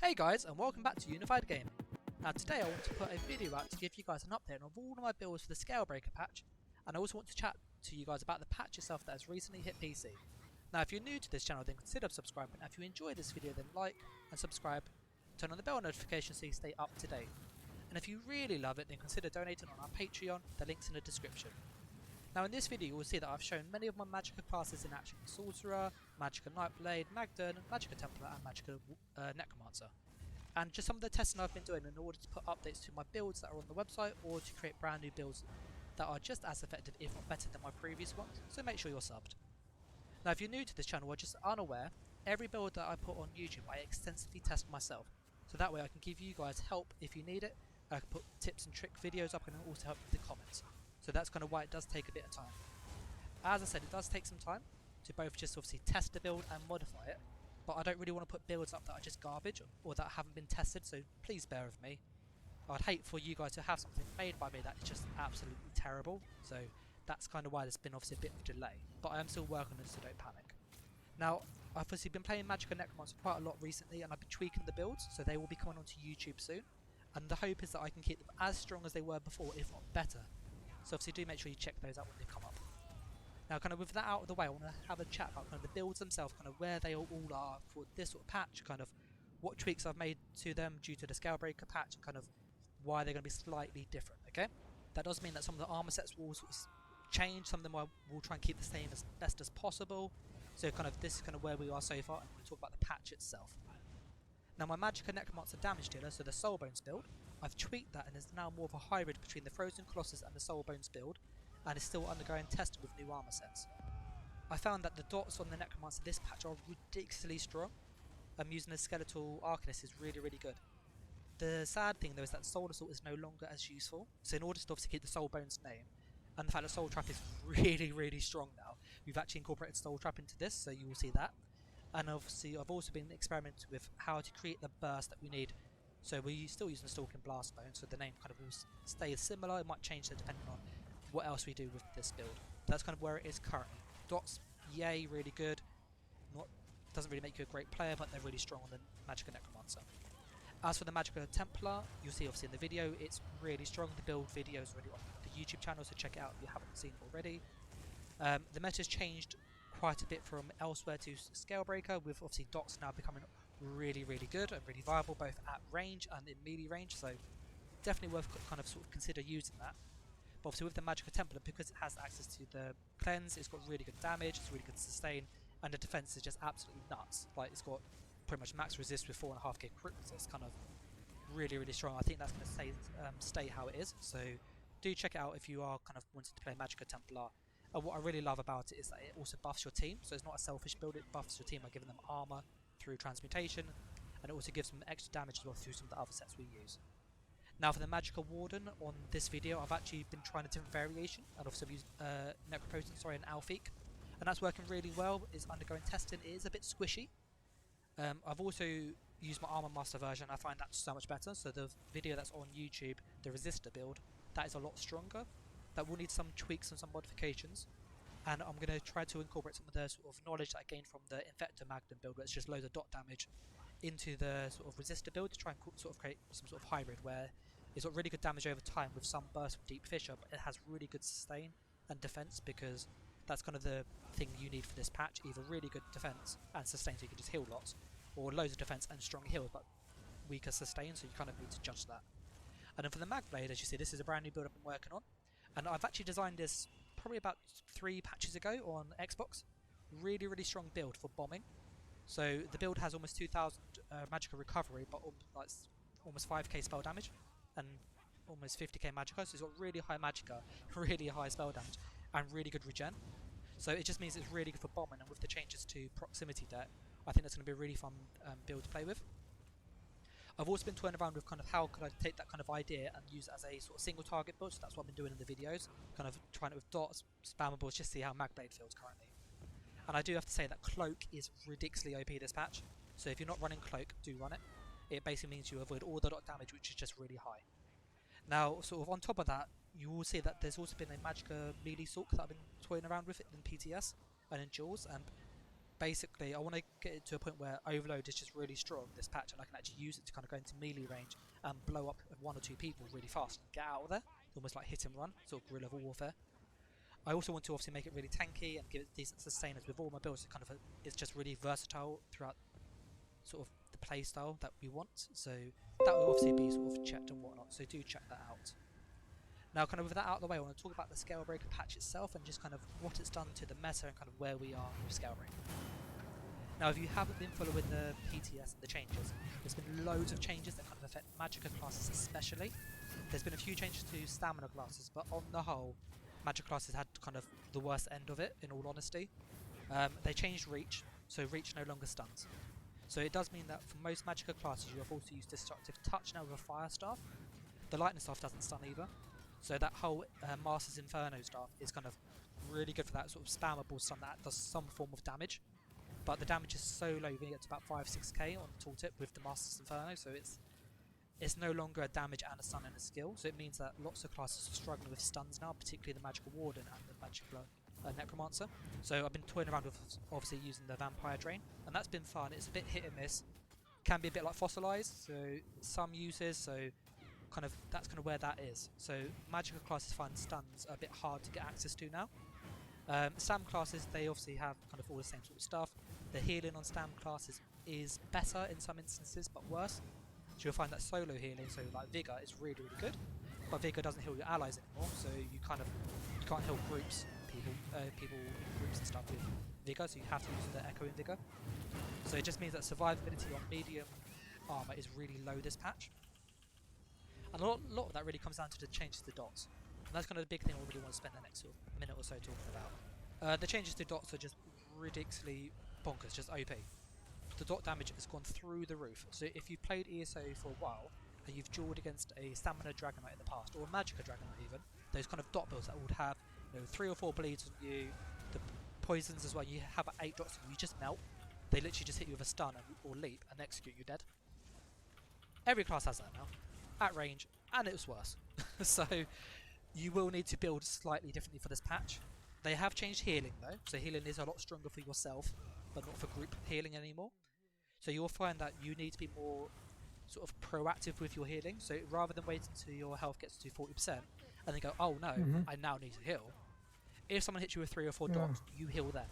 Hey guys, and welcome back to Unified Gaming. Now today I want to put a video out to give you guys an update on all of my builds for the Scalebreaker patch, and I also want to chat to you guys about the patch itself that has recently hit PC. Now if you're new to this channel then consider subscribing, and if you enjoy this video then like and subscribe, turn on the bell notification so you stay up to date. And if you really love it then consider donating on our Patreon, the link's in the description. Now in this video you will see that I've shown many of my Magicka classes in action: Sorcerer, Magicka Nightblade, Magden, Magicka Templar and Magicka Necromancer. And just some of the testing I've been doing in order to put updates to my builds that are on the website or to create brand new builds that are just as effective if not better than my previous ones, so make sure you're subbed. Now if you're new to this channel or just unaware, every build that I put on YouTube I extensively test myself, so that way I can give you guys help if you need it. I can put tips and trick videos up and also help with the comments. So that's kind of why it does take a bit of time. As I said, it does take some time to both just obviously test the build and modify it, but I don't really want to put builds up that are just garbage or that haven't been tested, so please bear with me. I'd hate for you guys to have something made by me that is just absolutely terrible, so that's kind of why there's been obviously a bit of a delay, but I am still working on it, so don't panic. Now, I've obviously been playing Magicka Necromancer quite a lot recently, and I've been tweaking the builds, so they will be coming onto YouTube soon, and the hope is that I can keep them as strong as they were before, if not better. So obviously do make sure you check those out when they come up. Now kind of with that out of the way, I want to have a chat about kind of the builds themselves, kind of where they all are for this sort of patch, kind of what tweaks I've made to them due to the Scalebreaker patch, and kind of why they're going to be slightly different, okay? That does mean that some of the armor sets will sort of change, some of them will try and keep the same as best as possible. So kind of this is kind of where we are so far, and we'll talk about the patch itself. Now my Magicka Necromancer damage dealer, so the Soul Bones build, I've tweaked that and is now more of a hybrid between the Frozen Colossus and the Soul Bones build, and is still undergoing testing with new armor sets. I found that the dots on the Necromancer this patch are ridiculously strong. Using the Skeletal Arcanist is really good. The sad thing though is that Soul Assault is no longer as useful, so in order to obviously keep the Soul Bones name, and the fact that Soul Trap is really strong now, we've actually incorporated Soul Trap into this, so you will see that. And obviously I've also been experimenting with how to create the burst that we need. So we're still using Stalking Blast Bone, so the name kind of will stay similar. It might change depending on what else we do with this build. That's kind of where it is currently. Dots, yay, really good. Doesn't really make you a great player, but they're really strong on the Magicka Necromancer. As for the Magicka Templar, you'll see obviously in the video, it's really strong. The build video is already on the YouTube channel, so check it out if you haven't seen it already. The meta's changed quite a bit from elsewhere to Scalebreaker, with obviously dots now becoming really good and really viable both at range and in melee range, so definitely worth kind of sort of consider using that. But obviously with the Magicka Templar, because it has access to the cleanse, it's got really good damage, it's really good sustain, and the defense is just absolutely nuts. Like it's got pretty much max resist with 4.5k crit resist, kind of really strong. I think that's going to stay how it is, so do check it out if you are kind of wanting to play Magicka Templar. And what I really love about it is that it also buffs your team, so it's not a selfish build, it buffs your team by giving them armor through transmutation, and it also gives them extra damage as well through some of the other sets we use. Now for the Magicka Warden, on this video I've actually been trying a different variation, and also used Necropotent, and Alfiq, and that's working really well. It's undergoing testing, it is a bit squishy. I've also used my Armor Master version, I find that so much better, so the video that's on YouTube, the Resistor build, that is a lot stronger. That will need some tweaks and some modifications, and I'm going to try to incorporate some of the sort of knowledge that I gained from the Infector Magden build, where it's just loads of dot damage, into the sort of Resistor build to try and sort of create some sort of hybrid where it's got really good damage over time with some burst from Deep Fissure, but it has really good sustain and defense, because that's kind of the thing you need for this patch, either really good defense and sustain so you can just heal lots, or loads of defense and strong heals but weaker sustain, so you kind of need to judge that. And then for the Magblade, as you see, this is a brand new build I've been working on. And I've actually designed this probably about 3 patches ago on Xbox. Really strong build for bombing. So the build has almost 2000 Magicka recovery, but like almost 5k spell damage, and almost 50k Magicka. So it's got really high Magicka, really high spell damage, and really good regen. So it just means it's really good for bombing, and with the changes to proximity deck, I think that's going to be a really fun build to play with. I've also been toying around with kind of how could I take that kind of idea and use it as a sort of single target build, so that's what I've been doing in the videos, kind of trying it with dots, spammables, just see how Magblade feels currently. And I do have to say that Cloak is ridiculously OP this patch, so if you're not running Cloak, do run it. It basically means you avoid all the dot damage, which is just really high. Now, sort of on top of that, you will see that there's also been a Magicka melee Sork that I've been toying around with in PTS and in duels, and basically I want to get it to a point where Overload is just really strong, this patch, and I can actually use it to kind of go into melee range and blow up 1 or 2 people really fast and get out of there. It's almost like hit and run, sort of guerrilla warfare. I also want to obviously make it really tanky and give it decent sustainers with all my builds. It's just really versatile throughout sort of the playstyle that we want. So that will obviously be sort of checked and whatnot. So do check that out. Now, kind of with that out of the way, I want to talk about the Scalebreaker patch itself and just kind of what it's done to the meta and kind of where we are with Scalebreaker. Now, if you haven't been following the PTS and the changes, there's been loads of changes that kind of affect Magicka classes especially. There's been a few changes to stamina classes, but on the whole, Magicka classes had kind of the worst end of it, in all honesty. They changed reach, so reach no longer stuns. So it does mean that for most Magicka classes, you are forced to use Destructive Touch now with a Fire Staff. The Lightning Staff doesn't stun either. So that whole Master's Inferno staff is kind of really good for that sort of spammable stun that does some form of damage. But the damage is so low, you can get to about 5-6k on the tooltip with the Master's Inferno, so it's no longer a damage and a stun and a skill. So it means that lots of classes are struggling with stuns now, particularly the Magical Warden and the Magical Necromancer. So I've been toying around with obviously using the Vampire Drain, and that's been fun. It's a bit hit and miss, can be a bit like Fossilized, so some uses, so that's kind of where that is. So Magicka classes find stuns a bit hard to get access to now. Stam classes, they obviously have kind of all the same sort of stuff. The healing on Stam classes is better in some instances, but worse. So you'll find that solo healing, so like Vigor, is really good, but Vigor doesn't heal your allies anymore, so you can't heal people in groups and stuff with Vigor, so you have to use the Echoing Vigor. So it just means that survivability on medium armor is really low this patch. And a lot of that really comes down to the changes to dots. And that's kind of the big thing I really want to spend the next sort of minute or so talking about. The changes to dots are just ridiculously bonkers, just OP. The dot damage has gone through the roof. So if you've played ESO for a while, and you've duelled against a Stamina Dragonite in the past, or a Magicka Dragonite even, those kind of dot builds that would have 3 or 4 bleeds on you, the poisons as well, you have 8 dots and you just melt. They literally just hit you with a stun or leap and execute you dead. Every class has that now, at range, and it was worse. So you will need to build slightly differently for this patch. They have changed healing though, so healing is a lot stronger for yourself, but not for group healing anymore. So you'll find that you need to be more sort of proactive with your healing. So rather than waiting until your health gets to 40% and then go, oh no, I now need to heal. If someone hits you with 3 or 4 dots, you heal them.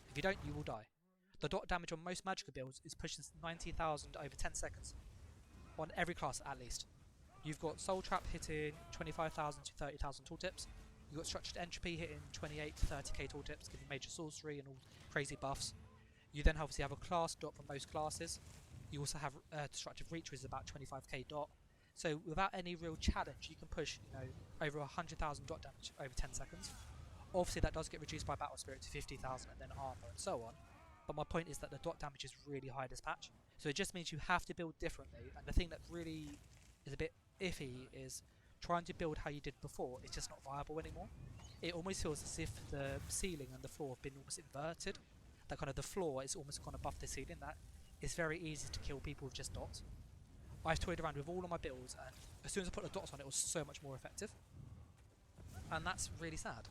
If you don't, you will die. The dot damage on most Magicka builds is pushing 90,000 over 10 seconds. On every class at least. You've got Soul Trap hitting 25,000 to 30,000 tooltips. You've got Structured Entropy hitting 28 to 30k tooltips, giving Major Sorcery and all crazy buffs. You then obviously have a class dot for most classes. You also have Destructive Reach, which is about 25k dot. So without any real challenge, you can push over 100,000 dot damage over 10 seconds. Obviously that does get reduced by Battle Spirit to 50,000 and then armor and so on. But my point is that the dot damage is really high this patch. So it just means you have to build differently. And the thing that really is a bit iffy is trying to build how you did before. It's just not viable anymore. It almost feels as if the ceiling and the floor have been almost inverted. That kind of the floor is almost gone above the ceiling. That it's very easy to kill people with just dots. I've toyed around with all of my builds, and as soon as I put the dots on, it was so much more effective. And that's really sad.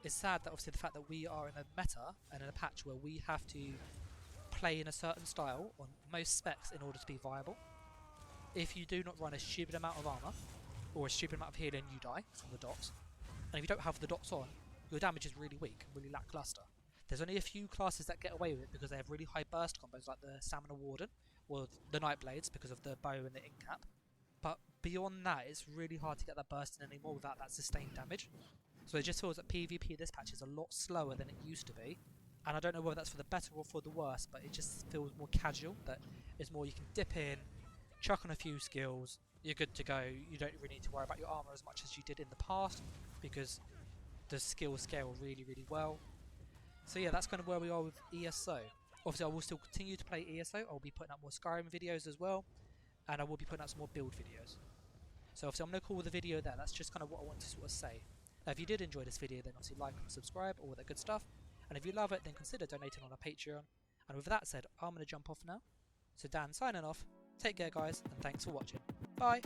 It's sad that obviously the fact that we are in a meta and in a patch where we have to play in a certain style on most specs in order to be viable. If you do not run a stupid amount of armor or a stupid amount of healing, you die from the dots. And if you don't have the dots on, your damage is really weak and really lackluster. There's only a few classes that get away with it because they have really high burst combos like the Stamina Warden or the Nightblades because of the bow and the incap. But beyond that, it's really hard to get that burst in anymore without that sustained damage. So it just feels that PvP this patch is a lot slower than it used to be. And I don't know whether that's for the better or for the worse, but it just feels more casual. That it's more you can dip in, chuck on a few skills, you're good to go. You don't really need to worry about your armor as much as you did in the past because the skills scale really well. So yeah, that's kind of where we are with ESO. Obviously I will still continue to play ESO. I'll be putting up more Skyrim videos as well, and I will be putting out some more build videos. So obviously I'm going to call the video there. That's just kind of what I want to sort of say. Now if you did enjoy this video, then obviously like and subscribe, all that good stuff. And if you love it, then consider donating on our Patreon. And with that said, I'm going to jump off now. So Dan signing off. Take care guys, and thanks for watching. Bye!